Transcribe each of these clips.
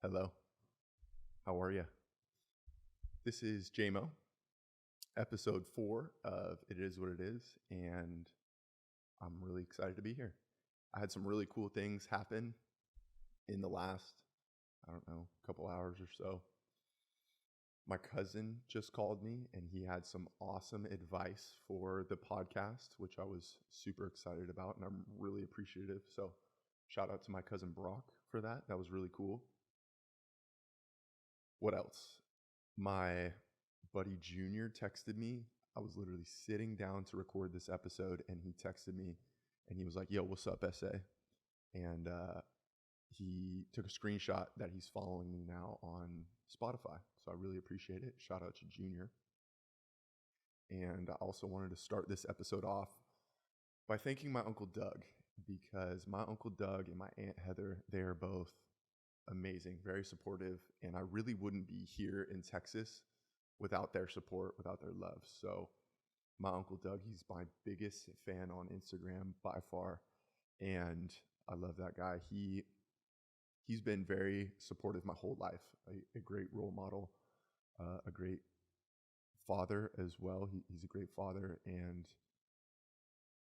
Hello, how are you? This is JMO, episode 4 of It Is What It Is, and I'm really excited to be here. I had some really cool things happen in the last, couple hours or so. My cousin just called me and he had some awesome advice for the podcast, which I was super excited about and I'm really appreciative. So, shout out to my cousin Brock for that. That was really cool. What else? My buddy Junior texted me. I was literally sitting down to record this episode and he texted me and he was like, "Yo, what's up, SA?" And he took a screenshot that he's following me now on Spotify. So I really appreciate it. Shout out to Junior. And I also wanted to start this episode off by thanking my Uncle Doug, because my Uncle Doug and my Aunt Heather, they are both amazing, very supportive, and I really wouldn't be here in Texas without their support, without their love. So my Uncle Doug, he's my biggest fan on Instagram by far, and I love that guy. He's been very supportive my whole life, a great role model, a great father as well. He's a great father, and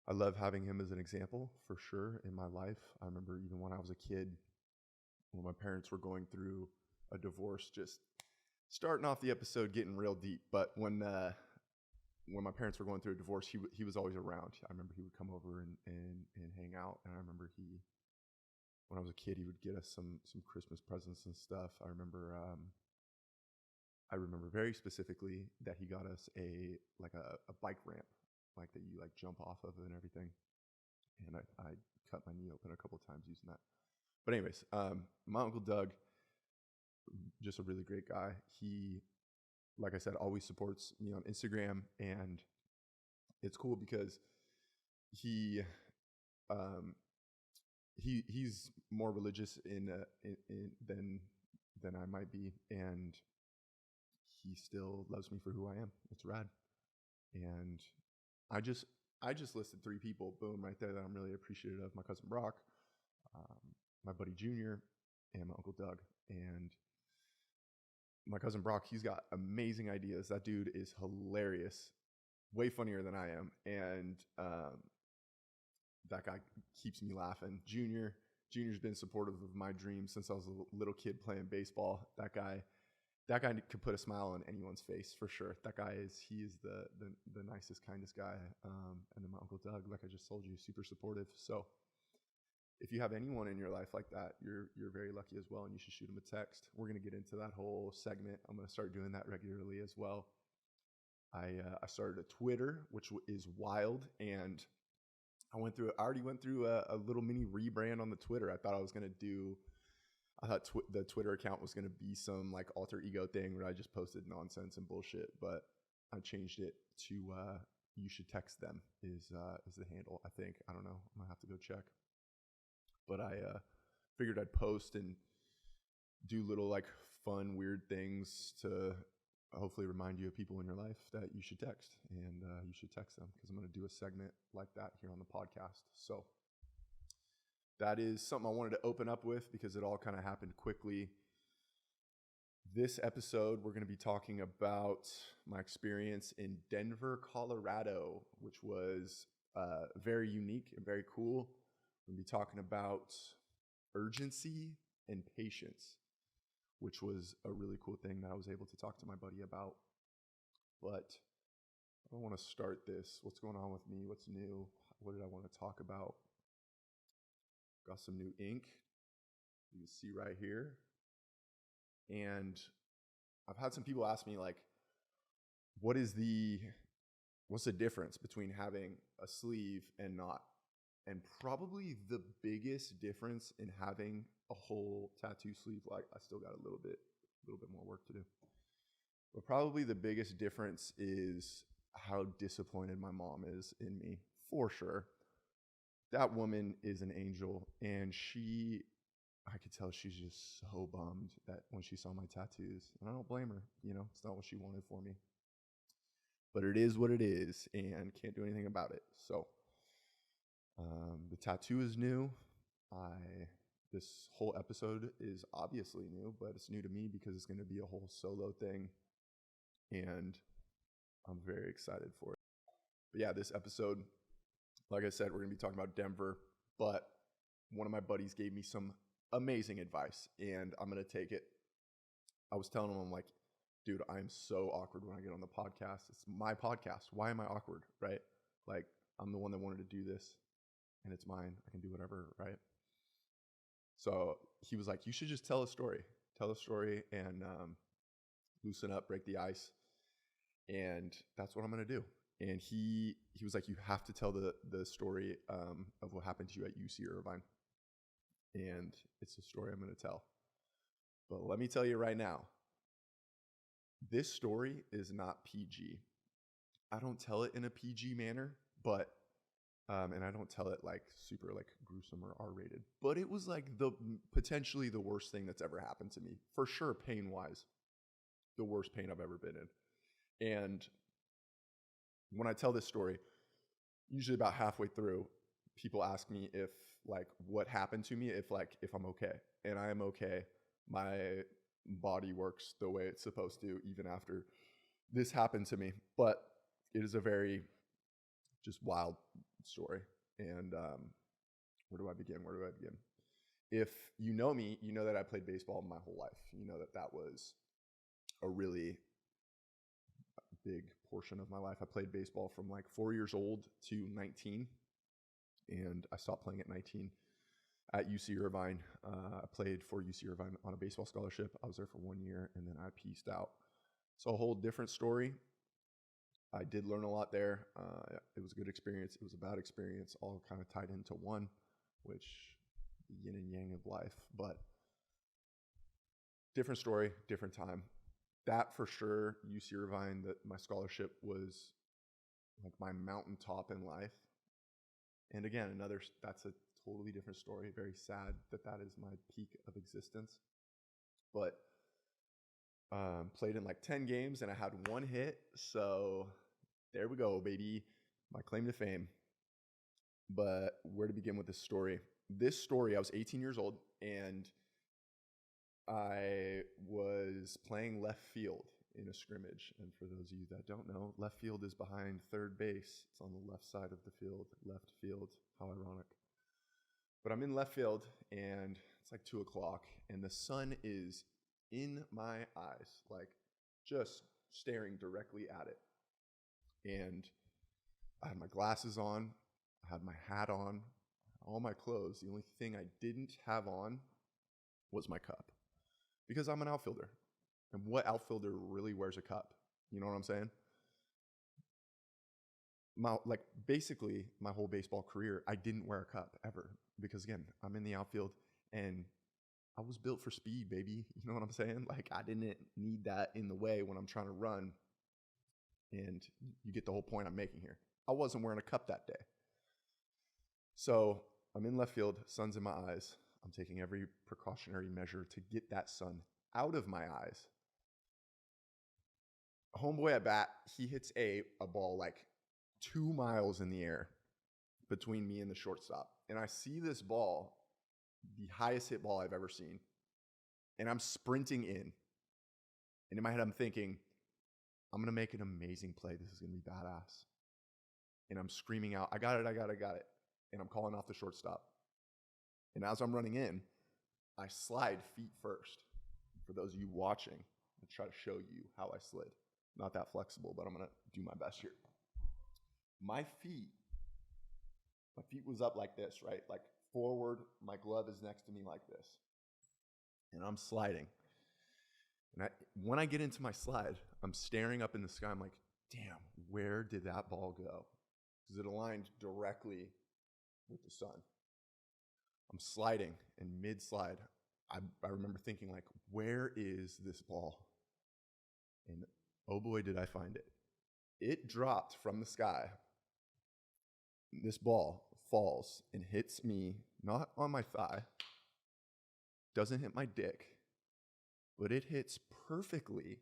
I love having him as an example for sure in my life. I remember even when I was a kid, when my parents were going through a divorce, just starting off the episode getting real deep. But when my parents were going through a divorce, he was always around. I remember he would come over and hang out. And I remember when I was a kid, he would get us some Christmas presents and stuff. I remember very specifically that he got us a bike ramp, like that you like jump off of and everything. And I cut my knee open a couple times using that. But anyways, my Uncle Doug, just a really great guy. He, like I said, always supports me on Instagram, and it's cool because he's more religious in than I might be, and he still loves me for who I am. It's rad. And I just listed 3 people, boom, right there, that I'm really appreciative of: my cousin Brock, my buddy Junior, and my Uncle Doug. And my cousin Brock, he's got amazing ideas. That dude is hilarious, way funnier than I am, and that guy keeps me laughing. Junior's been supportive of my dreams since I was a little kid playing baseball. That guy could put a smile on anyone's face for sure. He is the nicest, kindest guy. And then my Uncle Doug, like I just told you, super supportive. So if you have anyone in your life like that, you're very lucky as well, and you should shoot them a text. We're going to get into that whole segment. I'm going to start doing that regularly as well. I started a Twitter, which is wild, and I already went through a little mini rebrand on the Twitter. I thought the Twitter account was going to be some like alter ego thing where I just posted nonsense and bullshit, but I changed it to "You should text them" is the handle, I think. I don't know. I'm gonna have to go check. But I figured I'd post and do little like fun, weird things to hopefully remind you of people in your life that you should text, and you should text them, because I'm going to do a segment like that here on the podcast. So that is something I wanted to open up with because it all kind of happened quickly. This episode, we're going to be talking about my experience in Denver, Colorado, which was very unique and very cool. We're going to be talking about urgency and patience, which was a really cool thing that I was able to talk to my buddy about. But I want to start this. What's going on with me? What's new? What did I want to talk about? Got some new ink. You can see right here. And I've had some people ask me, like, what's the difference between having a sleeve and not? And probably the biggest difference in having a whole tattoo sleeve, like I still got a little bit more work to do. But probably the biggest difference is how disappointed my mom is in me, for sure. That woman is an angel, and I could tell she's just so bummed that when she saw my tattoos, and I don't blame her, it's not what she wanted for me. But it is what it is, and can't do anything about it. So the tattoo is new. this whole episode is obviously new, but it's new to me because it's going to be a whole solo thing, and I'm very excited for it. But yeah, this episode, like I said, we're going to be talking about Denver, but one of my buddies gave me some amazing advice, and I'm going to take it. I was telling him, I'm like, dude, I'm so awkward when I get on the podcast. It's my podcast. Why am I awkward, right? Like, I'm the one that wanted to do this, and it's mine. I can do whatever, right? So he was like, you should just tell a story. Tell a story and loosen up, break the ice. And that's what I'm going to do. And he was like, you have to tell the story of what happened to you at UC Irvine. And it's a story I'm going to tell. But let me tell you right now, this story is not PG. I don't tell it in a PG manner, but and I don't tell it like super like gruesome or R-rated. But it was like potentially the worst thing that's ever happened to me. For sure, pain-wise, the worst pain I've ever been in. And when I tell this story, usually about halfway through, people ask me if like what happened to me, if I'm okay. And I am okay. My body works the way it's supposed to even after this happened to me. But it is a very just wild story. And where do I begin? If you know me, you know that I played baseball my whole life. You know that was a really big portion of my life. I played baseball from like 4 years old to 19, and I stopped playing at 19 at UC Irvine. I played for UC Irvine on a baseball scholarship. I was there for 1 year, and then I pieced out. So a whole different story. I did learn a lot there. It was a good experience. It was a bad experience, all kind of tied into one, which the yin and yang of life. But different story, different time. That for sure, UC Irvine, that my scholarship was like my mountaintop in life. And again, that's a totally different story. Very sad that is my peak of existence. But played in like 10 games and I had one hit. So there we go, baby. My claim to fame. But where to begin with this story? This story, I was 18 years old and I was playing left field in a scrimmage. And for those of you that don't know, left field is behind third base. It's on the left side of the field, left field. How ironic. But I'm in left field and it's like 2 o'clock and the sun is in my eyes, like just staring directly at it. And I had my glasses on, I had my hat on, all my clothes. The only thing I didn't have on was my cup because I'm an outfielder. And what outfielder really wears a cup? You know what I'm saying? Basically my whole baseball career, I didn't wear a cup ever because again, I'm in the outfield and I was built for speed, baby. You know what I'm saying? Like I didn't need that in the way when I'm trying to run. And you get the whole point I'm making here. I wasn't wearing a cup that day. So I'm in left field, sun's in my eyes. I'm taking every precautionary measure to get that sun out of my eyes. Homeboy at bat, he hits a ball like 2 miles in the air between me and the shortstop. And I see this ball, the highest hit ball I've ever seen. And I'm sprinting in. And in my head, I'm thinking, I'm going to make an amazing play. This is going to be badass. And I'm screaming out, I got it. And I'm calling off the shortstop. And as I'm running in, I slide feet first. For those of you watching, I'll try to show you how I slid. Not that flexible, but I'm going to do my best here. My feet was up like this, right? Like forward, my glove is next to me like this. And I'm sliding. And when I get into my slide, I'm staring up in the sky. I'm like, damn, where did that ball go? Because it aligned directly with the sun. I'm sliding, and mid-slide, I remember thinking, like, where is this ball? And oh boy, did I find it. It dropped from the sky. This ball falls and hits me, not on my thigh, doesn't hit my dick, but it hits perfectly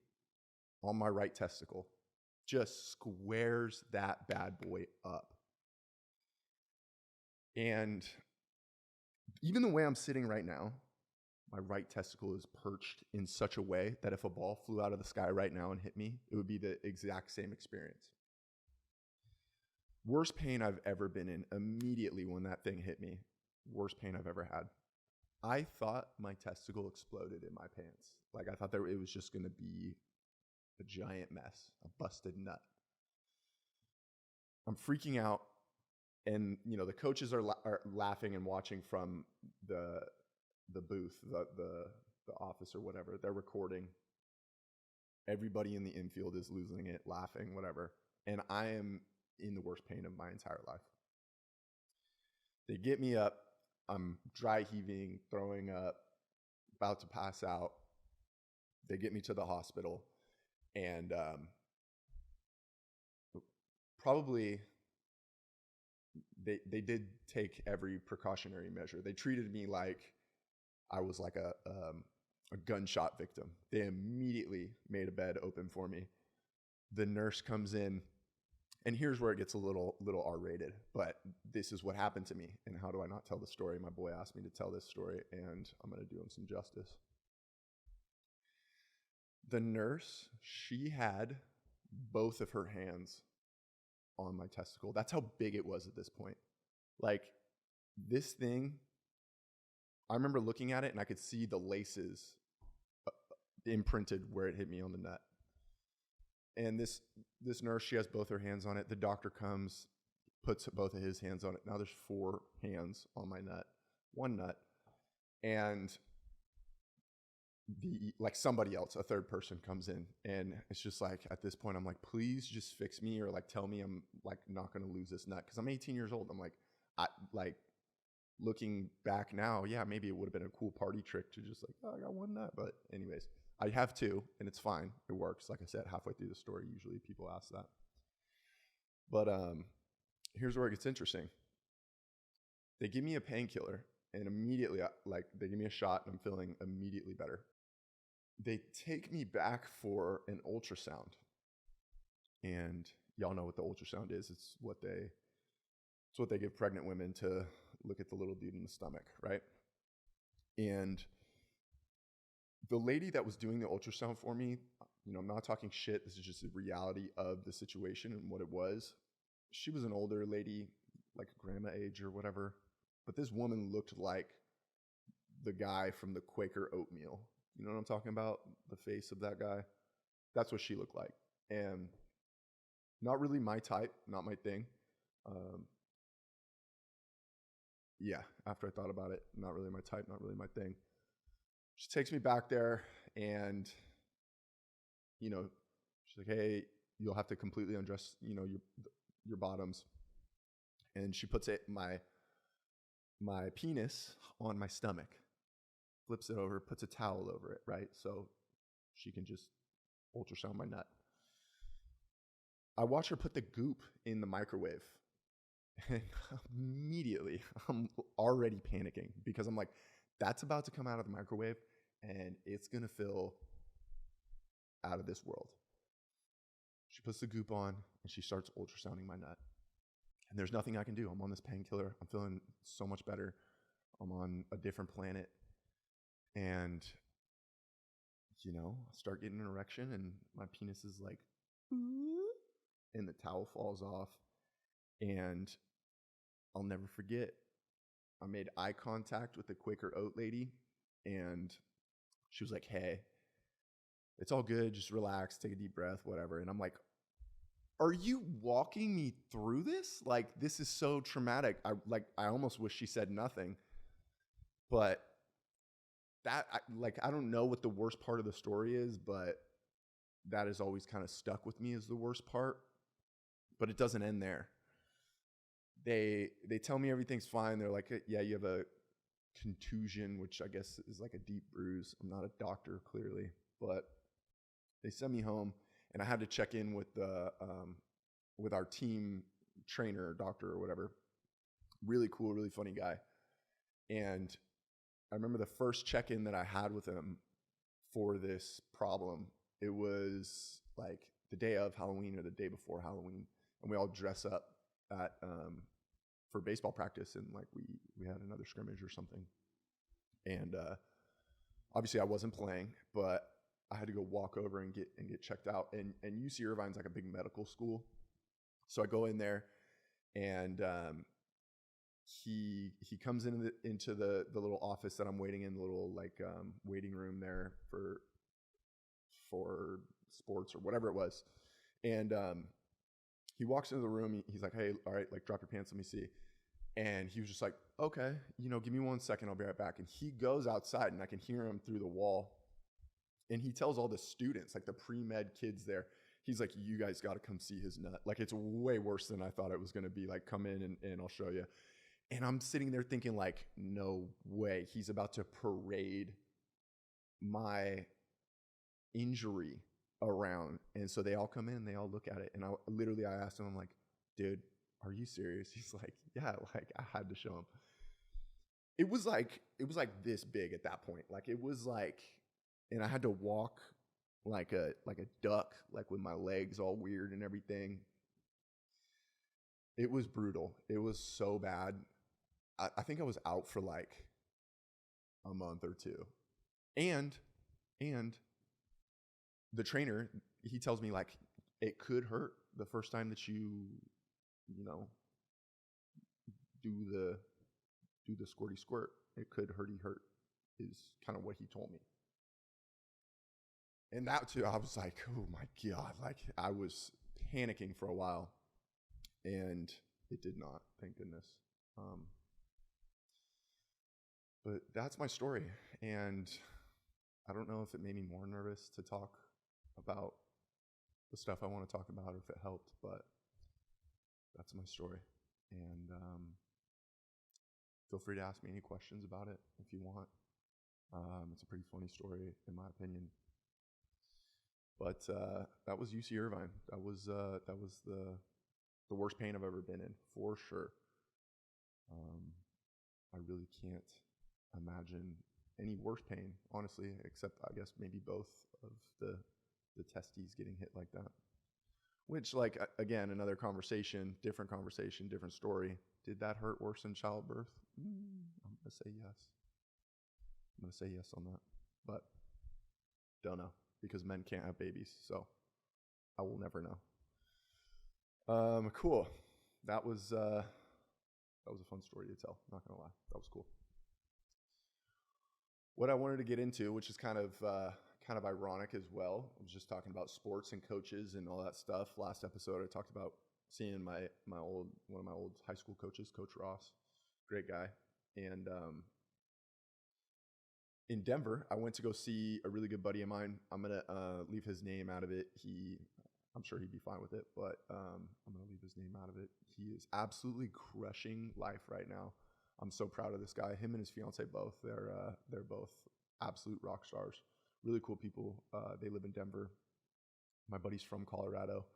on my right testicle. Just squares that bad boy up. And Even the way I'm sitting right now, my right testicle is perched in such a way that if a ball flew out of the sky right now and hit me, it would be the exact same experience. Worst pain I've ever been in immediately when that thing hit me. Worst pain I've ever had. I thought my testicle exploded in my pants. Like I thought that it was just going to be a giant mess, a busted nut. I'm freaking out, and the coaches are laughing and watching from the booth, the office or whatever. They're recording. Everybody in the infield is losing it, laughing, whatever. And I am in the worst pain of my entire life. They get me up. I'm dry heaving, throwing up, about to pass out. They get me to the hospital, and probably they did take every precautionary measure. They treated me like I was like a gunshot victim. They immediately made a bed open for me. The nurse comes in, and here's where it gets a little R-rated, but this is what happened to me. And how do I not tell the story? My boy asked me to tell this story, and I'm going to do him some justice. The nurse, she had both of her hands on my testicle. That's how big it was at this point. Like, this thing, I remember looking at it, and I could see the laces imprinted where it hit me on the nut. And this nurse, she has both her hands on it. The doctor comes, puts both of his hands on it. Now there's 4 hands on my nut, 1 nut. And somebody else, a third person comes in, and it's just like, at this point, I'm like, please just fix me, or like tell me I'm like not going to lose this nut, because I'm 18 years old. I'm like, looking back now, yeah, maybe it would have been a cool party trick to just like, oh, I got 1 nut. But anyways, I have 2, and it's fine. It works. Like I said, halfway through the story, usually people ask that. But here's where it gets interesting. They give me a painkiller, and immediately, they give me a shot, and I'm feeling immediately better. They take me back for an ultrasound, and y'all know what the ultrasound is. It's what they give pregnant women to look at the little dude in the stomach, right? And the lady that was doing the ultrasound for me, I'm not talking shit. This is just the reality of the situation and what it was. She was an older lady, like grandma age or whatever. But this woman looked like the guy from the Quaker oatmeal. You know what I'm talking about? The face of that guy. That's what she looked like. And not really my type, not my thing. Yeah, after I thought about it, not really my type, not really my thing. She takes me back there, and she's like, hey, you'll have to completely undress your bottoms. And she puts my penis on my stomach, flips it over, puts a towel over it, right? So she can just ultrasound my nut. I watch her put the goop in the microwave, and immediately I'm already panicking, because I'm like, that's about to come out of the microwave, and it's going to feel out of this world. She puts the goop on, and she starts ultrasounding my nut. And there's nothing I can do. I'm on this painkiller. I'm feeling so much better. I'm on a different planet. And, I start getting an erection, and my penis is like, and the towel falls off. And I'll never forget, I made eye contact with the Quaker Oat lady, and she was like, hey, it's all good. Just relax, take a deep breath, whatever. And I'm like, are you walking me through this? Like, this is so traumatic. I almost wish she said nothing. But I don't know what the worst part of the story is, but that has always kind of stuck with me as the worst part. But it doesn't end there. They tell me everything's fine. They're like, yeah, you have a contusion, which I guess is like a deep bruise. I'm not a doctor, clearly, but they send me home, and I had to check in with our team trainer, doctor, or whatever. Really cool, really funny guy. And I remember the first check-in that I had with him for this problem. It was like the day of Halloween or the day before Halloween, and we all dress up for baseball practice, and like we had another scrimmage or something. And obviously I wasn't playing, but I had to go walk over and get checked out. And UC Irvine's like a big medical school. So I go in there, and he comes into the little office that I'm waiting in, the little like waiting room there for sports or whatever it was. And he walks into the room. He's like, "Hey, all right, like drop your pants, let me see." And he was just like, "Okay, give me 1 second, I'll be right back." And he goes outside, and I can hear him through the wall. And he tells all the students, like the pre-med kids there, he's like, "You guys got to come see his nut. Like, it's way worse than I thought it was going to be. Like, come in and I'll show you." And I'm sitting there thinking, like, no way. He's about to parade my injury around. And so they all come in, they all look at it. And I asked him, I'm like, "Dude, are you serious?" He's like, "Yeah," like I had to show him. It was like this big at that point. Like it was like, and I had to walk like a duck, like with my legs all weird and everything. It was brutal. It was so bad. I think I was out for like a month or two. And the trainer, he tells me like it could hurt the first time that you do the squirty squirt. It could hurt is kind of what he told me. And that too, I was like, oh my God, like I was panicking for a while, and it did not, thank goodness. But that's my story. And I don't know if it made me more nervous to talk about the stuff I want to talk about or if it helped, but that's my story. And feel free to ask me any questions about it if you want. It's a pretty funny story in my opinion. But that was UC Irvine. That was the worst pain I've ever been in, for sure. I really can't imagine any worse pain, honestly, except I guess maybe both of the testes getting hit like that. Which, like, again, another conversation, different story. Did that hurt worse than childbirth? I'm going to say yes. I'm going to say yes on that. But don't know, because men can't have babies, so I will never know. Cool. That was a fun story to tell. Not going to lie. That was cool. What I wanted to get into, which is kind of ironic as well. I was just talking about sports and coaches and all that stuff. Last episode, I talked about seeing one of my old high school coaches, Coach Ross, great guy. And in Denver, I went to go see a really good buddy of mine. I'm gonna leave his name out of it. I'm sure he'd be fine with it, but I'm gonna leave his name out of it. He is absolutely crushing life right now. I'm so proud of this guy. Him and his fiance both. They're both absolute rock stars. Really cool people. They live in Denver. My buddy's from Colorado.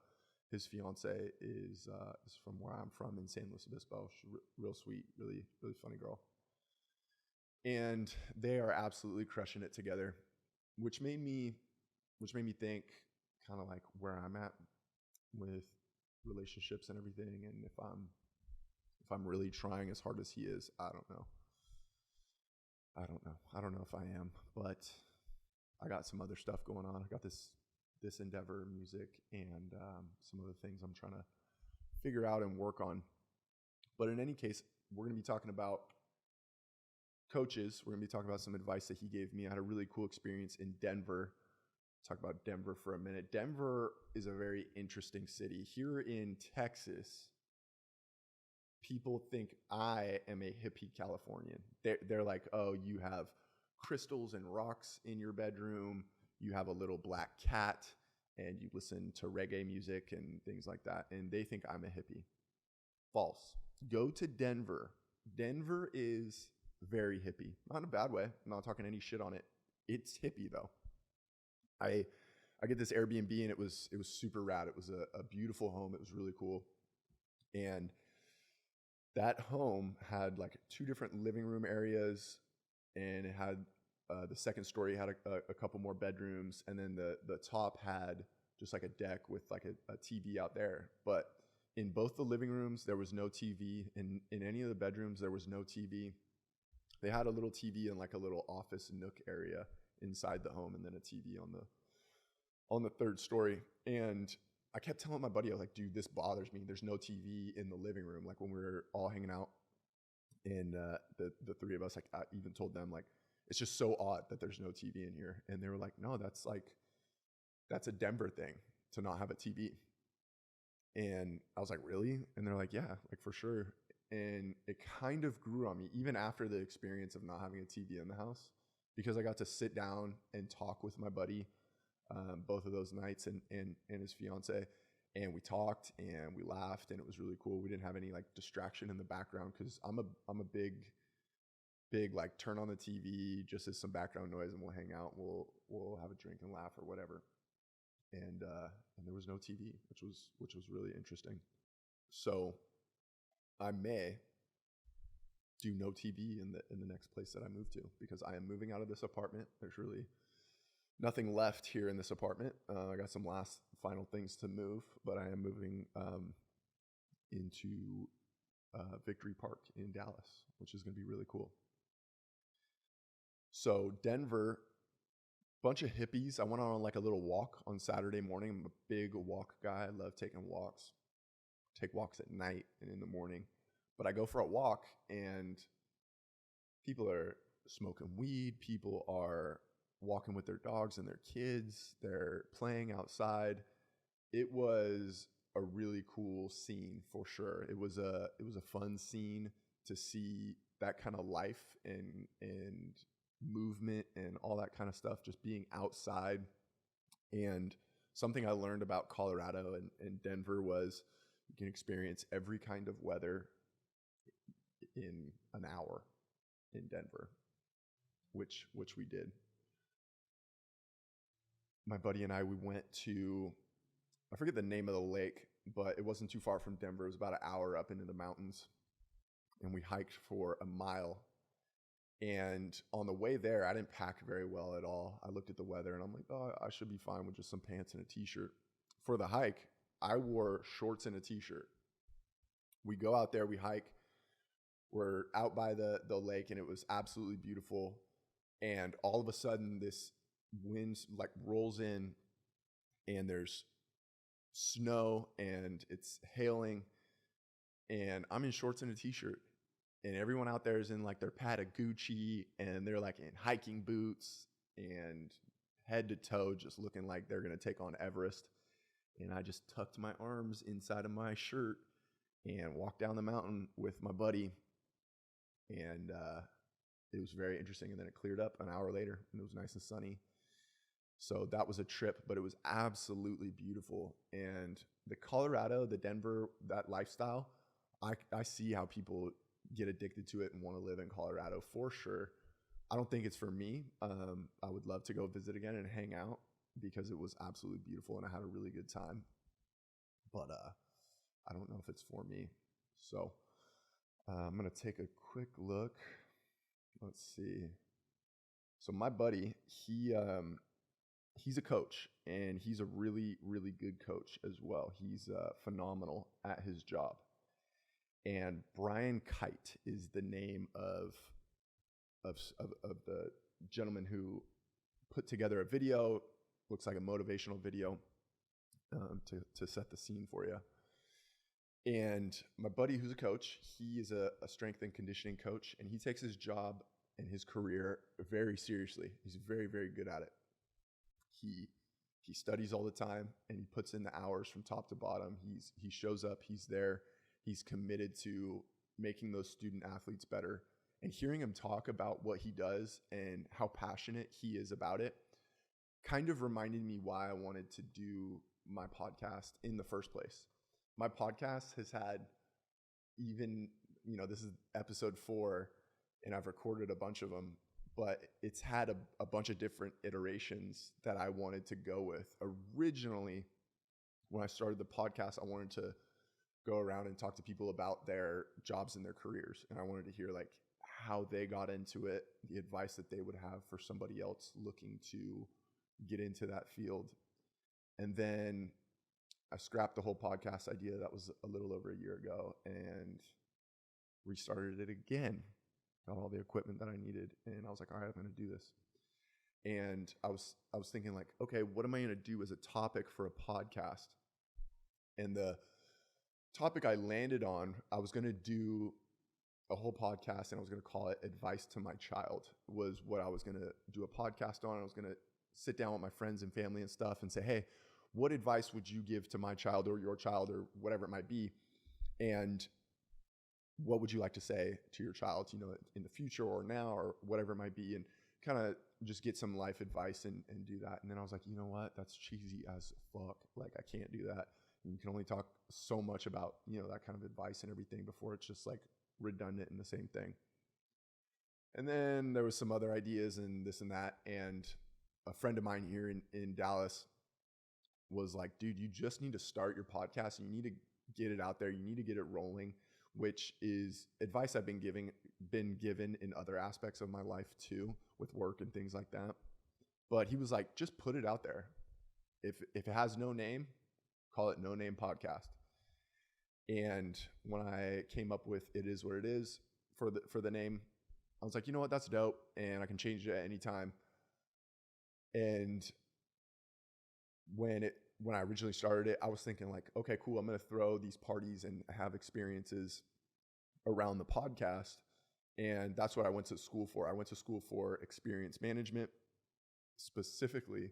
His fiance is from where I'm from in San Luis Obispo. She's real sweet, really, really funny girl. And they are absolutely crushing it together, which made me think kind of like where I'm at with relationships and everything, and if I'm really trying as hard as he is. I don't know if I am, but I got some other stuff going on. I got this endeavor, music, and some other things I'm trying to figure out and work on. But in any case, we're going to be talking about coaches. We're going to be talking about some advice that he gave me. I had a really cool experience in Denver. Talk about Denver for a minute. Denver is a very interesting city. Here in Texas, people think I am a hippie Californian. They're like, "Oh, you have crystals and rocks in your bedroom. You have a little black cat, and you listen to reggae music and things like that." And they think I'm a hippie. False. Go to Denver. Denver is very hippie. Not in a bad way. I'm not talking any shit on it. It's hippie though. I get this Airbnb, and it was super rad. It was a beautiful home. It was really cool. And that home had like 2 different living room areas, and it had the second story had a couple more bedrooms, and then the top had just like a deck with like a TV out there. But in both the living rooms, there was no TV. In any of the bedrooms, there was no TV. They had a little TV in like a little office nook area inside the home, and then a TV on the third story. And I kept telling my buddy, I was like, dude, this bothers me. There's no TV in the living room. Like when we were all hanging out, and the three of us, like I even told them, like, it's just so odd that there's no TV in here. And they were like, no, that's a Denver thing to not have a TV. And I was like, really? And they're like, yeah, like for sure. And it kind of grew on me, even after the experience of not having a TV in the house, because I got to sit down and talk with my buddy both of those nights and his fiance. And we talked and we laughed, and it was really cool. We didn't have any like distraction in the background, because I'm a big like turn on the TV just as some background noise, and we'll hang out. We'll have a drink and laugh or whatever. And there was no TV, which was really interesting. So I may do no TV in the next place that I move to, because I am moving out of this apartment. There's really nothing left here in this apartment. I got some last final things to move, but I am moving into Victory Park in Dallas, which is going to be really cool. So Denver, bunch of hippies. I went on like a little walk on Saturday morning. I'm a big walk guy. I love taking walks. Take walks at night and in the morning. But I go for a walk and people are smoking weed. People are walking with their dogs and their kids. They're playing outside. It was a really cool scene for sure. It was a fun scene to see that kind of life and movement and all that kind of stuff, just being outside. And something I learned about Colorado and Denver was you can experience every kind of weather in an hour in Denver, which we did. My buddy and I, we went to, I forget the name of the lake, but it wasn't too far from Denver. It was about an hour up into the mountains, and we hiked for a mile. And on the way there, I didn't pack very well at all. I looked at the weather and I'm like, oh, I should be fine with just some pants and a t-shirt. For the hike, I wore shorts and a t-shirt. We go out there, we hike. We're out by the lake, and it was absolutely beautiful. And all of a sudden, this wind like rolls in, and there's snow, and it's hailing. And I'm in shorts and a t-shirt. And everyone out there is in like their pad of Gucci, and they're like in hiking boots and head to toe, just looking like they're going to take on Everest. And I just tucked my arms inside of my shirt and walked down the mountain with my buddy. And it was very interesting. And then it cleared up an hour later, and it was nice and sunny. So that was a trip, but it was absolutely beautiful. And the Colorado, the Denver, that lifestyle, I see how people get addicted to it and want to live in Colorado for sure. I don't think it's for me. I would love to go visit again and hang out, because it was absolutely beautiful and I had a really good time. But I don't know if it's for me. So I'm going to take a quick look. Let's see. So my buddy, he's a coach, and he's a really, really good coach as well. He's phenomenal at his job. And Brian Kite is the name of the gentleman who put together a video. Looks like a motivational video to set the scene for you. And my buddy, who's a coach, he is a strength and conditioning coach, and he takes his job and his career very seriously. He's very, very good at it. He studies all the time, and he puts in the hours from top to bottom. He shows up. He's there. He's committed to making those student athletes better. And hearing him talk about what he does and how passionate he is about it kind of reminded me why I wanted to do my podcast in the first place. My podcast has had even, this is episode 4, and I've recorded a bunch of them, but it's had a bunch of different iterations that I wanted to go with. Originally, when I started the podcast, I wanted to go around and talk to people about their jobs and their careers. And I wanted to hear like how they got into it, the advice that they would have for somebody else looking to get into that field. And then I scrapped the whole podcast idea. That was a little over a year ago, and restarted it again. Got all the equipment that I needed, and I was like, all right, I'm going to do this. And I was thinking like, okay, what am I going to do as a topic for a podcast? And the topic I landed on, I was going to do a whole podcast, and I was going to call it Advice to My Child, was what I was going to do a podcast on. I was going to sit down with my friends and family and stuff and say, hey, what advice would you give to my child or your child or whatever it might be? And what would you like to say to your child, in the future or now or whatever it might be, and kind of just get some life advice and do that. And then I was like, you know what? That's cheesy as fuck. Like, I can't do that. And you can only talk so much about, that kind of advice and everything before it's just like redundant and the same thing. And then there was some other ideas and this and that. And a friend of mine here in Dallas was like, dude, you just need to start your podcast and you need to get it out there. You need to get it rolling, which is advice I've been given in other aspects of my life too, with work and things like that. But he was like, just put it out there. If it has no name, call it No Name Podcast. And when I came up with It Is What It Is for the name, I was like, you know what, that's dope, and I can change it at any time. And when I originally started it, I was thinking like, okay, cool, I'm going to throw these parties and have experiences around the podcast. And that's what I went to school for. I went to school for experience management, specifically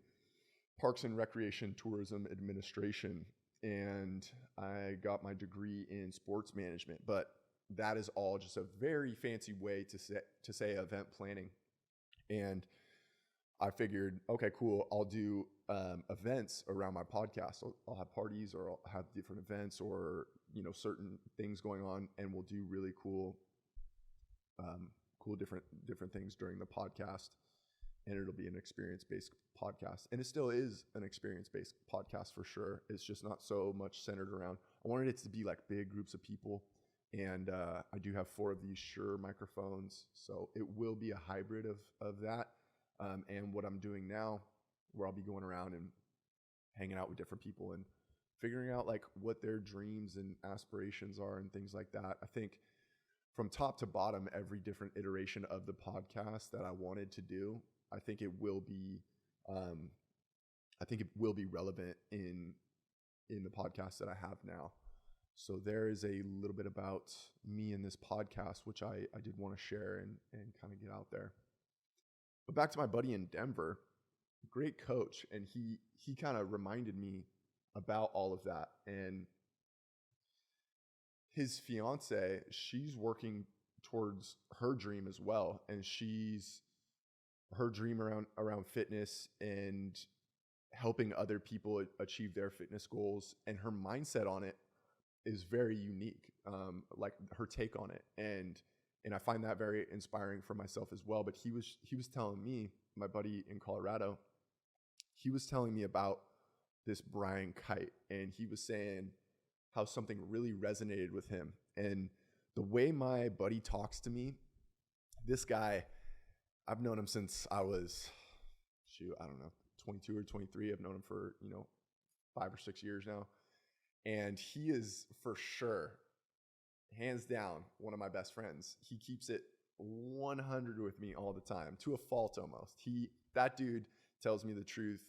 Parks and Recreation Tourism Administration. And I got my degree in sports management, but that is all just a very fancy way to say event planning. And I figured, okay, cool, I'll do events around my podcast. I'll have parties, or I'll have different events, or certain things going on, and we'll do really cool different things during the podcast. And it'll be an experience-based podcast. And it still is an experience-based podcast for sure. It's just not so much centered around, I wanted it to be like big groups of people. And I do have 4 of these Shure microphones, so it will be a hybrid of that. And what I'm doing now, where I'll be going around and hanging out with different people and figuring out like what their dreams and aspirations are and things like that. I think from top to bottom, every different iteration of the podcast that I wanted to do, I think it will be relevant in the podcast that I have now. So there is a little bit about me in this podcast, which I did want to share and kind of get out there. But back to my buddy in Denver, great coach. And he kind of reminded me about all of that. And his fiance, she's working towards her dream as well. And her dream around fitness and helping other people achieve their fitness goals. And her mindset on it is very unique, like her take on it. And I find that very inspiring for myself as well. But he was telling me, my buddy in Colorado, he was telling me about this Brian Kite, and he was saying how something really resonated with him. And the way my buddy talks to me, this guy, I've known him since I was, 22 or 23. I've known him for, 5 or 6 years now. And he is for sure, hands down, one of my best friends. He keeps it 100 with me all the time, to a fault almost. That dude tells me the truth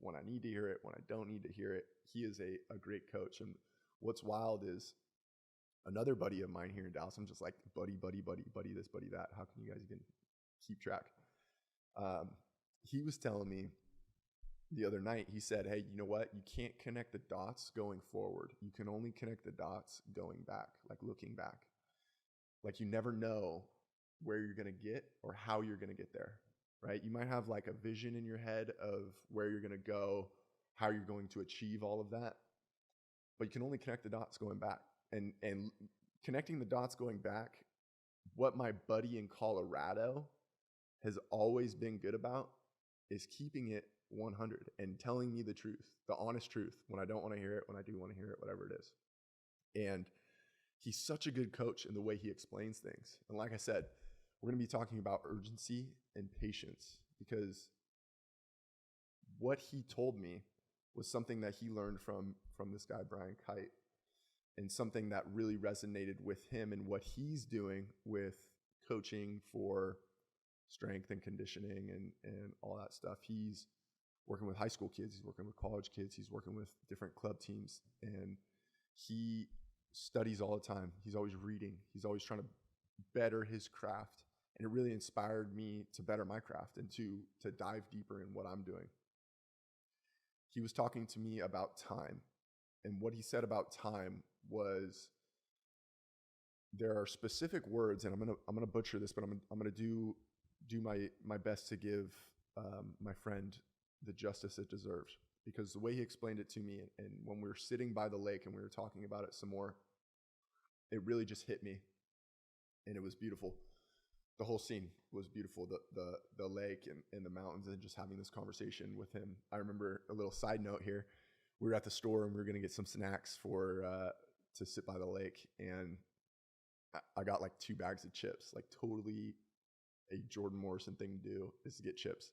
when I need to hear it, when I don't need to hear it. He is a great coach. And what's wild is another buddy of mine here in Dallas, I'm just like, buddy this, buddy that. How can you guys even keep track? He was telling me the other night, he said, hey, you know what? You can't connect the dots going forward. You can only connect the dots going back, like looking back. Like you never know where you're going to get or how you're going to get there, right? You might have like a vision in your head of where you're going to go, how you're going to achieve all of that, but you can only connect the dots going back. And connecting the dots going back, what my buddy in Colorado has always been good about is keeping it 100 and telling me the truth, the honest truth, when I don't want to hear it, when I do want to hear it, whatever it is. And he's such a good coach in the way he explains things. And like I said, we're going to be talking about urgency and patience, because what he told me was something that he learned from this guy, Brian Kite, and something that really resonated with him and what he's doing with coaching for strength and conditioning and all that stuff. He's working with high school kids. He's working with college kids. He's working with different club teams. And he studies all the time. He's always reading. He's always trying to better his craft. And it really inspired me to better my craft and to dive deeper in what I'm doing. He was talking to me about time. And what he said about time was, there are specific words, and I'm gonna butcher this, but I'm gonna do my best to give my friend the justice it deserves, because the way he explained it to me, and when we were sitting by the lake and we were talking about it some more, it really just hit me, and it was beautiful. The whole scene was beautiful. The lake and the mountains, and just having this conversation with him. I remember a little side note here. We were at the store and we were gonna get some snacks to sit by the lake, and I got like 2 bags of chips, like totally a Jordan Morrison thing to do is to get chips.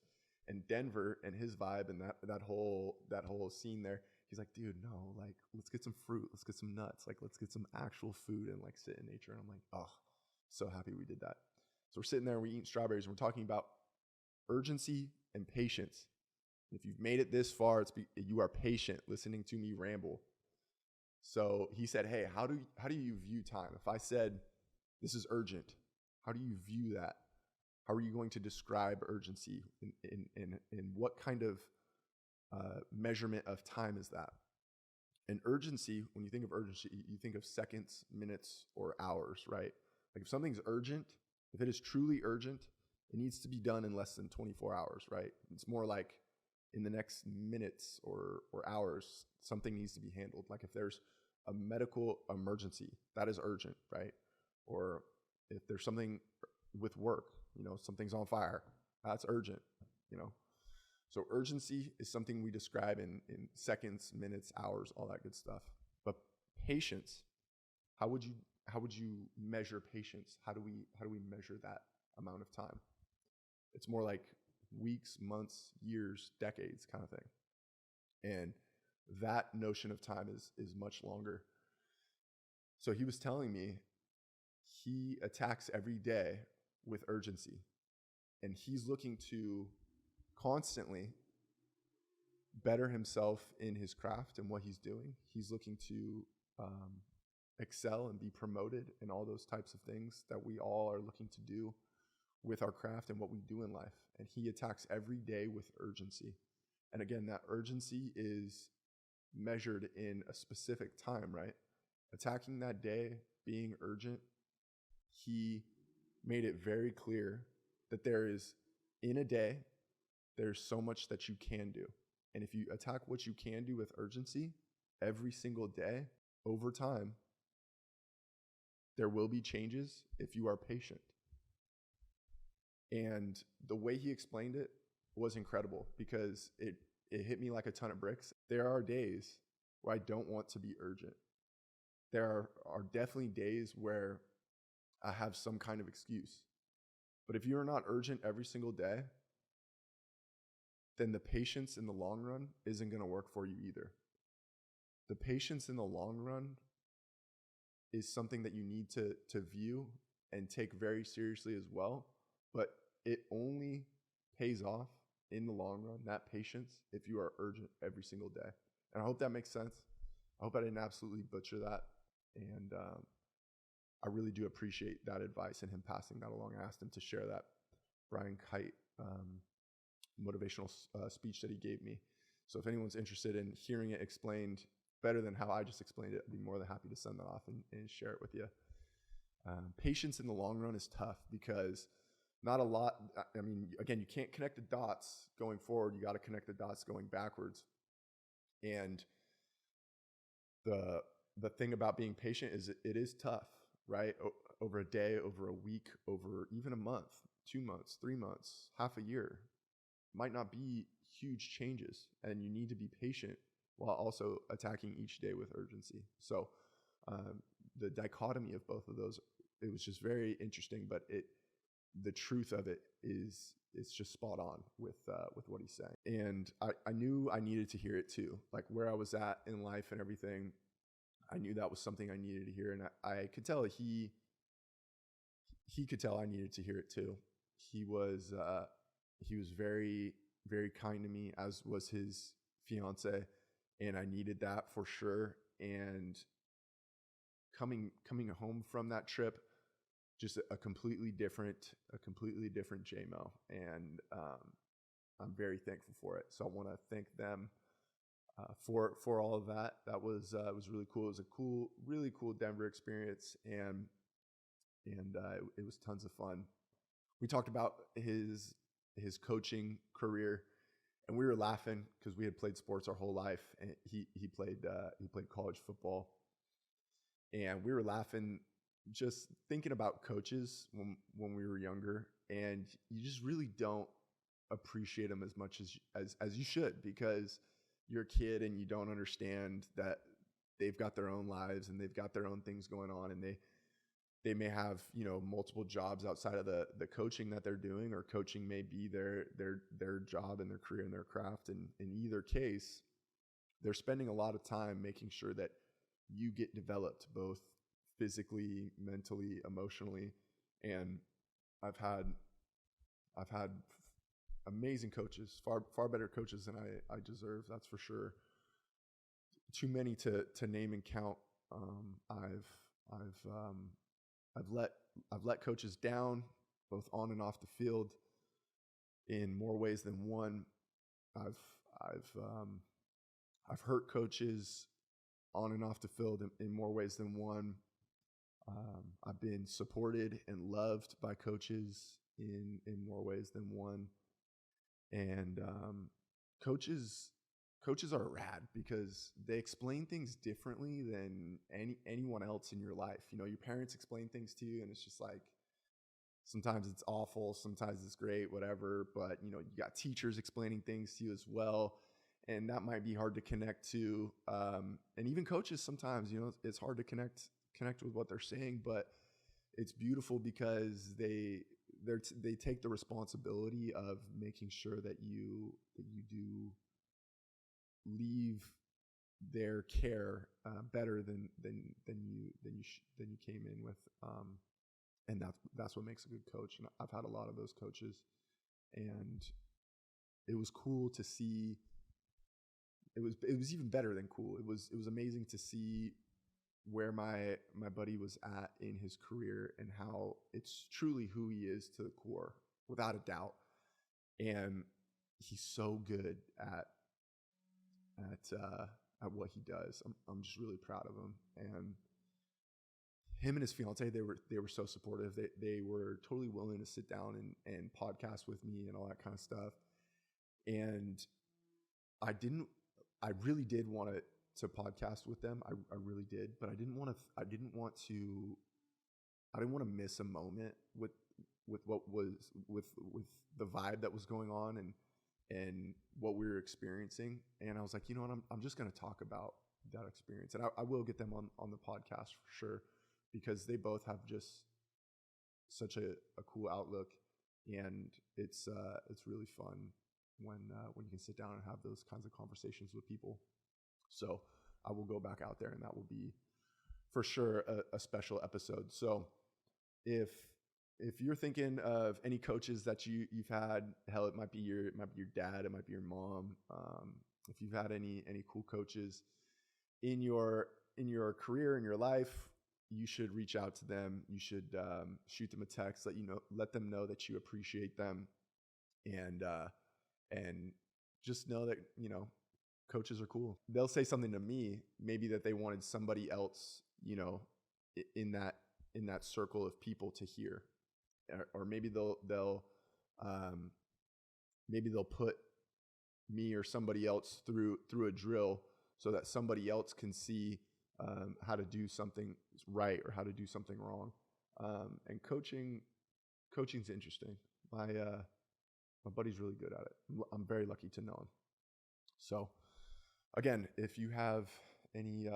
And Denver and his vibe and that whole scene there, he's like, dude, no, like, let's get some fruit, let's get some nuts, like, let's get some actual food and like sit in nature. And I'm like, oh, so happy we did that. So we're sitting there and we're eating strawberries and we're talking about urgency and patience. If you've made it this far, you are patient listening to me ramble. So he said, hey, how do you view time? If I said this is urgent, how do you view that? How are you going to describe urgency? In what kind of measurement of time is that? And urgency, when you think of urgency, you think of seconds, minutes, or hours, right? Like if something's urgent, if it is truly urgent, it needs to be done in less than 24 hours, right? It's more like in the next minutes or hours, something needs to be handled. Like if there's a medical emergency, that is urgent, right? Or if there's something with work, something's on fire, that's urgent, So urgency is something we describe in seconds, minutes, hours, all that good stuff. But patience, how would you measure patience? How do we measure that amount of time? It's more like weeks, months, years, decades kind of thing. And that notion of time is much longer. So he was telling me he attacks every day with urgency, and he's looking to constantly better himself in his craft and what he's doing. He's looking to excel and be promoted and all those types of things that we all are looking to do with our craft and what we do in life. And he attacks every day with urgency. And again, that urgency is measured in a specific time, right? Attacking that day, being urgent, he made it very clear that in a day, there's so much that you can do. And if you attack what you can do with urgency every single day, over time, there will be changes if you are patient. And the way he explained it was incredible, because it hit me like a ton of bricks. There are days where I don't want to be urgent. There are definitely days where I have some kind of excuse. But if you're not urgent every single day, then the patience in the long run isn't going to work for you either. The patience in the long run is something that you need to view and take very seriously as well. But it only pays off in the long run, that patience, if you are urgent every single day. And I hope that makes sense. I hope I didn't absolutely butcher that. And I really do appreciate that advice and him passing that along. I asked him to share that Brian Kite motivational speech that he gave me. So if anyone's interested in hearing it explained better than how I just explained it, I'd be more than happy to send that off and share it with you. Patience in the long run is tough, because not a lot, again, you can't connect the dots going forward. You got to connect the dots going backwards. And the thing about being patient is it is tough, right? Over a day, over a week, over even a month, 2 months, 3 months, half a year, might not be huge changes, and you need to be patient while also attacking each day with urgency. So the dichotomy of both of those, it was just very interesting, but the truth of it is it's just spot on with what he's saying. And I knew I needed to hear it too. Like where I was at in life and everything, I knew that was something I needed to hear. And I could tell he could tell I needed to hear it too. He was very, very kind to me, as was his fiance, and I needed that for sure. And coming home from that trip, just a completely different JMO, and I'm very thankful for it. So I want to thank them for all of that. That was really cool. It was a really cool Denver experience, and it was tons of fun. We talked about his coaching career, and we were laughing because we had played sports our whole life, and he played college football, and we were laughing just thinking about coaches when we were younger, and you just really don't appreciate them as much as you should, because you're a kid and you don't understand that they've got their own lives and they've got their own things going on, and they may have, multiple jobs outside of the coaching that they're doing, or coaching may be their job and their career and their craft. And in either case, they're spending a lot of time making sure that you get developed both physically, mentally, emotionally. And I've had amazing coaches, far better coaches than I deserve. That's for sure. Too many to name and count. I've let coaches down, both on and off the field, in more ways than one. I've hurt coaches on and off the field in more ways than one. I've been supported and loved by coaches in more ways than one. And coaches are rad because they explain things differently than anyone else in your life. Your parents explain things to you, and it's just like, sometimes it's awful, sometimes it's great, whatever. But you got teachers explaining things to you as well, and that might be hard to connect to. And even coaches sometimes, it's hard to connect with what they're saying, but it's beautiful because they take the responsibility of making sure that you do leave their care better than you came in with, and that's what makes a good coach. And I've had a lot of those coaches, and it was cool to see. It was even better than cool. It was amazing to see where my buddy was at in his career, and how it's truly who he is to the core, without a doubt. And he's so good at what he does. I'm just really proud of him. And him and his fiance, they were so supportive. They were totally willing to sit down and podcast with me and all that kind of stuff. And I really did want to podcast with them. I really did, but I didn't want to miss a moment with what was with the vibe that was going on and what we were experiencing. And I was like, you know what, I'm just going to talk about that experience. And I will get them on the podcast for sure, because they both have just such a cool outlook, and it's really fun when you can sit down and have those kinds of conversations with people. So I will go back out there, and that will be for sure a special episode. So if you're thinking of any coaches that you've had, hell, it might be your dad, it might be your mom. If you've had any cool coaches in your career, in your life, you should reach out to them. You should shoot them a text, let them know that you appreciate them, and just know that coaches are cool. They'll say something to me, maybe that they wanted somebody else, in that circle of people to hear, or maybe they'll put me or somebody else through a drill so that somebody else can see how to do something right or how to do something wrong. And coaching's interesting. My buddy's really good at it. I'm very lucky to know him. So again, if you have any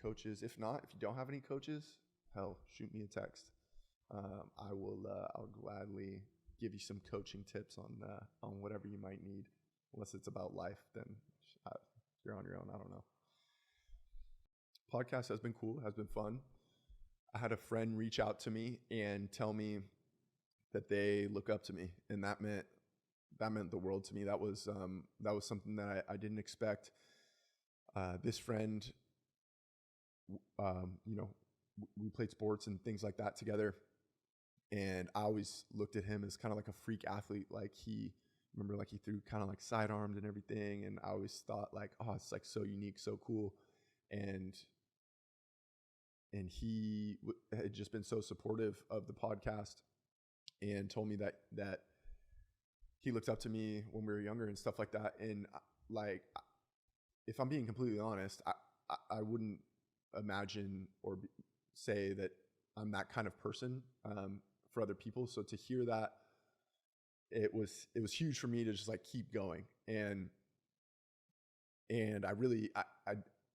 coaches, if you don't have any coaches, hell, shoot me a text. I'll gladly give you some coaching tips on whatever you might need. Unless it's about life, then uh, you're on your own. I don't know. Podcast has been cool, has been fun. I had a friend reach out to me and tell me that they look up to me, and that meant the world to me. That was something that I didn't expect. This friend, you know, we played sports and things like that together, and I always looked at him as kind of like a freak athlete. Like he threw kind of like sidearms and everything, and I always thought like, oh, it's like so unique, so cool, and he had just been so supportive of the podcast and told me that he looked up to me when we were younger and stuff like that. And like, if I'm being completely honest, I wouldn't imagine or say that I'm that kind of person for other people. So to hear that, it was huge for me to just like keep going. And I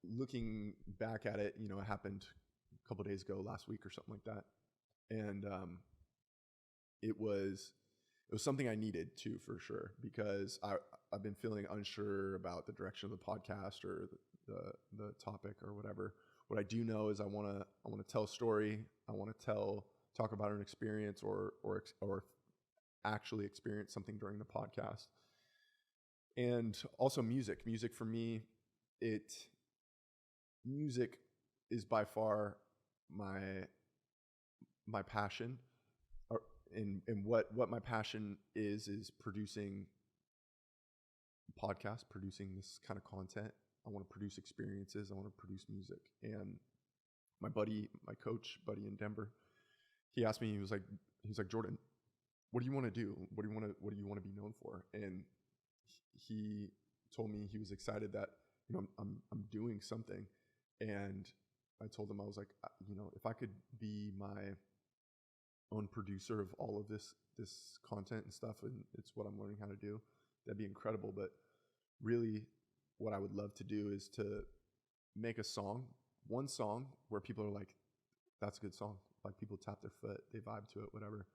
looking back at it, it happened a couple days ago, last week or something like that. And it was something I needed too, for sure, because I've been feeling unsure about the direction of the podcast or the topic or whatever. What I do know is I want to tell a story. I want to talk about an experience or actually experience something during the podcast. And also music for me, music is by far my passion. And what my passion is producing podcasts, producing this kind of content. I want to produce experiences. I want to produce music. And my coach buddy in Denver, he asked me, he's like, Jordan, what do you want to do? What do you want to be known for? And he told me he was excited that, I'm doing something. And I told him, I was like, if I could be my own producer of all of this content and stuff, and it's what I'm learning how to do, that'd be incredible. But really what I would love to do is to make one song where people are like, that's a good song. Like, people tap their foot, they vibe to it, whatever.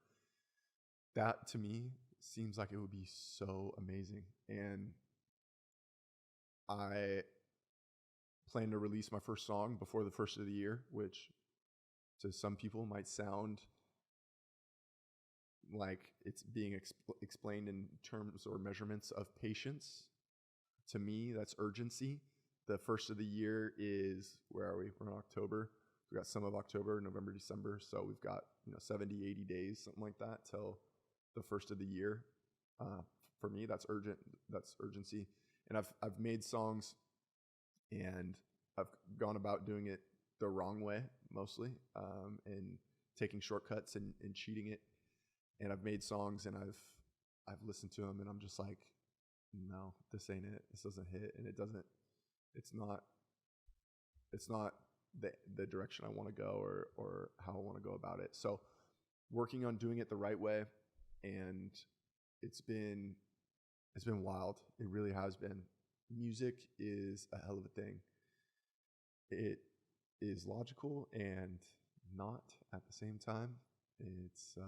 That to me seems like it would be so amazing. And I plan to release my first song before the first of the year, which to some people might sound like it's being explained in terms or measurements of patience. To me, that's urgency. The first of the year is, where are we? We're in October. We got some of October, November, December. So we've got 70, 80 days, something like that, till the first of the year. For me, that's urgent. That's urgency. And I've made songs, and I've gone about doing it the wrong way mostly, and taking shortcuts and cheating it. And I've made songs, and I've listened to them, and I'm just like, no, this ain't it. This doesn't hit, and it's not the direction I want to go or how I want to go about it. So working on doing it the right way, and it's been wild. It really has been. Music is a hell of a thing. It is logical and not at the same time. It's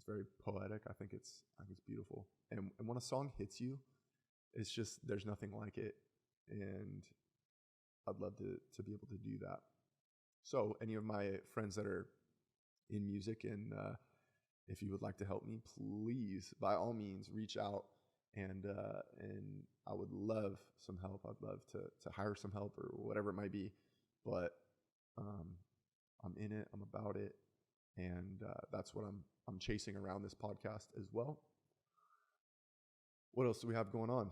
very poetic. I think it's beautiful. And when a song hits you, it's just, there's nothing like it. And I'd love to be able to do that. So any of my friends that are in music, and if you would like to help me, please, by all means, reach out. And I would love some help. I'd love to hire some help or whatever it might be. But I'm in it. I'm about it. And that's what I'm chasing around this podcast as well. What else do we have going on?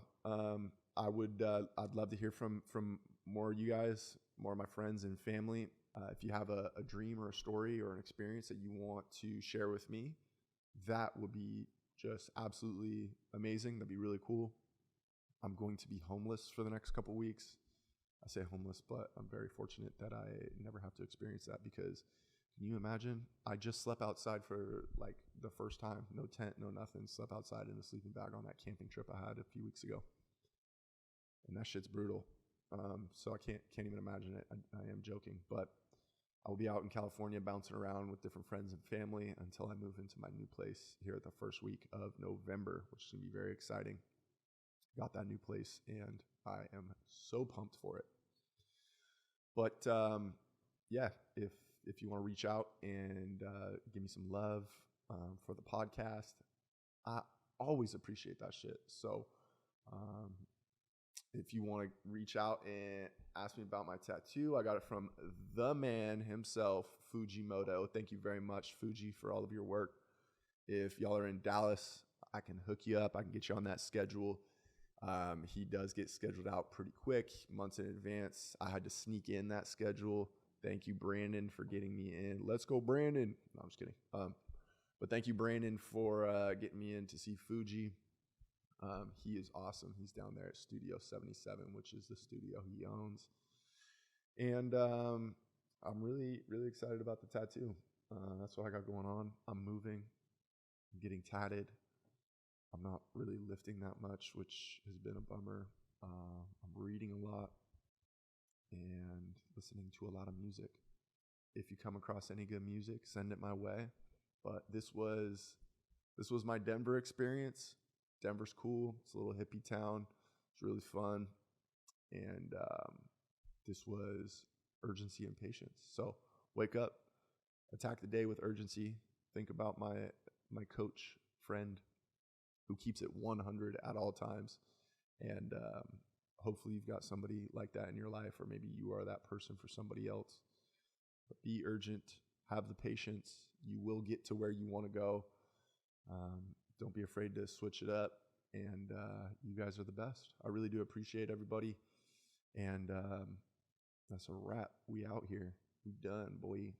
I'd love to hear from more of you guys, more of my friends and family. If you have a dream or a story or an experience that you want to share with me, that would be just absolutely amazing. That'd be really cool. I'm going to be homeless for the next couple weeks. I say homeless, but I'm very fortunate that I never have to experience that, because can you imagine? I just slept outside for like the first time. No tent, no nothing. Slept outside in a sleeping bag on that camping trip I had a few weeks ago. And that shit's brutal. So I can't even imagine it. I am joking, but I'll be out in California bouncing around with different friends and family until I move into my new place here at the first week of November, which is going to be very exciting. Got that new place, and I am so pumped for it. But yeah, if you want to reach out and give me some love for the podcast, I always appreciate that shit. So if you want to reach out and ask me about my tattoo, I got it from the man himself, Fujimoto. Thank you very much, Fuji, for all of your work. If y'all are in Dallas, I can hook you up. I can get you on that schedule. He does get scheduled out pretty quick, months in advance. I had to sneak in that schedule. Thank you, Brandon, for getting me in. Let's go, Brandon. No, I'm just kidding. But thank you, Brandon, for getting me in to see Fuji. He is awesome. He's down there at Studio 77, which is the studio he owns. And I'm really, really excited about the tattoo. That's what I got going on. I'm moving. I'm getting tatted. I'm not really lifting that much, which has been a bummer. I'm reading a lot and listening to a lot of music. If you come across any good music, send it my way. But this was my Denver experience. Denver's cool. It's a little hippie town. It's really fun. And this was urgency and patience. So wake up, attack the day with urgency. Think about my coach friend who keeps it 100 at all times. And hopefully you've got somebody like that in your life, or maybe you are that person for somebody else. But be urgent. Have the patience. You will get to where you want to go. Don't be afraid to switch it up. And you guys are the best. I really do appreciate everybody. And that's a wrap. We out here. We done, boy.